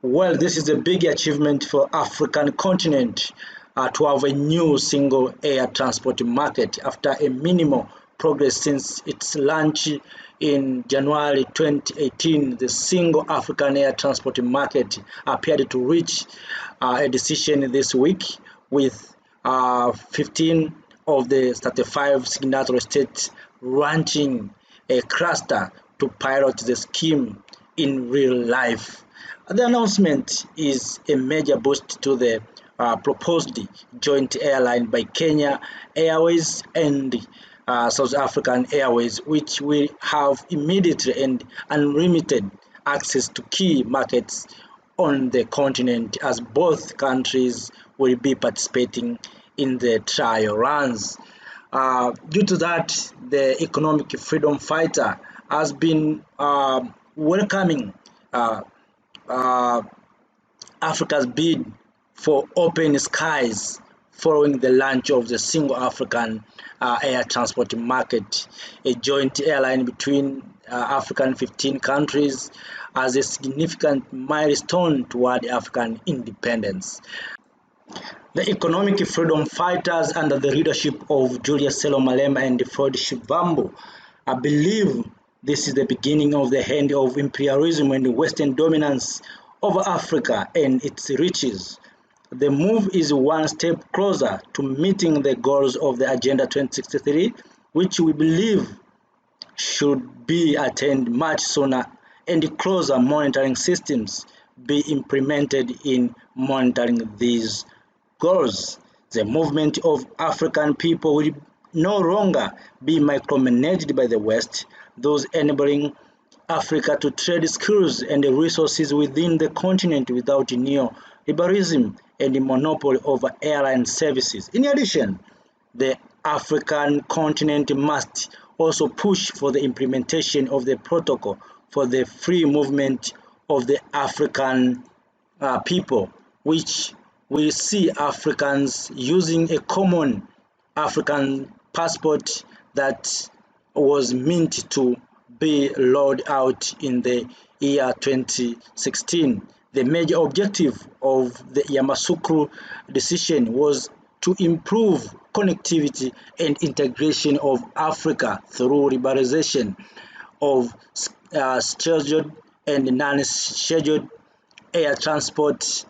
Well, this is a big achievement for African continent to have a new single air transport market after a minimal progress since its launch in January 2018. The single African air transport market appeared to reach a decision this week with 15 of the 35 signatory states launching a cluster to pilot the scheme in real life. The announcement is a major boost to the proposed joint airline by Kenya Airways and South African Airways, which will have immediate and unlimited access to key markets on the continent, as both countries will be participating in the trial runs. Due to that, the economic freedom fighter has been welcoming Africa's bid for open skies following the launch of the single African air transport market, a joint airline between African 15 countries, as a significant milestone toward African independence. The economic freedom fighters under the leadership of Julius Malema and Ford Shivambu believe this is the beginning of the end of imperialism and Western dominance over Africa and its riches. The move is one step closer to meeting the goals of the Agenda 2063, which we believe should be attained much sooner, and closer monitoring systems be implemented in monitoring these goals. The movement of African people will no longer be micromanaged by the West, thus enabling Africa to trade skills and resources within the continent without neoliberalism and the monopoly over airline services. In addition, the African continent must also push for the implementation of the protocol for the free movement of the African people, which will see Africans using a common African passport that was meant to be rolled out in the year 2016. The major objective of the Yamoussoukro decision was to improve connectivity and integration of Africa through liberalization of scheduled and non-scheduled air transport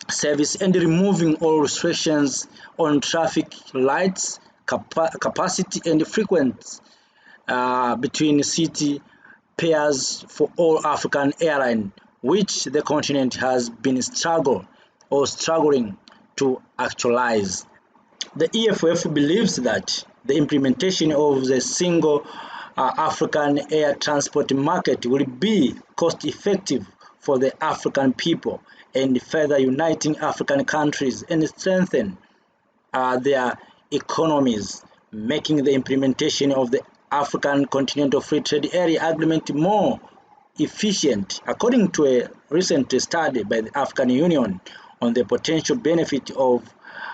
service and removing all restrictions on traffic lights, capacity and frequency between city pairs for all African airlines, which the continent has been struggling to actualize. The EFF believes that the implementation of the single African air transport market will be cost-effective for the African people and further uniting African countries and strengthen their economies, making the implementation of the African Continental Free Trade Area Agreement more efficient. According to a recent study by the African Union on the potential benefit of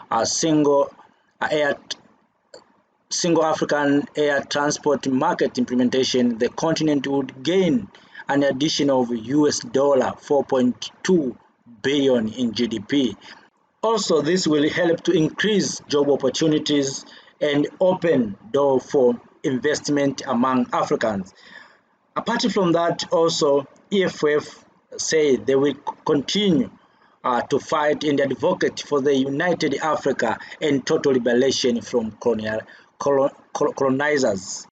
a single African air transport market implementation, the continent would gain an additional US $4.2 billion in GDP. Also, this will help to increase job opportunities and open doors for investment among Africans. Apart from that, also EFF say they will continue to fight and advocate for the united Africa and total liberation from colonizers.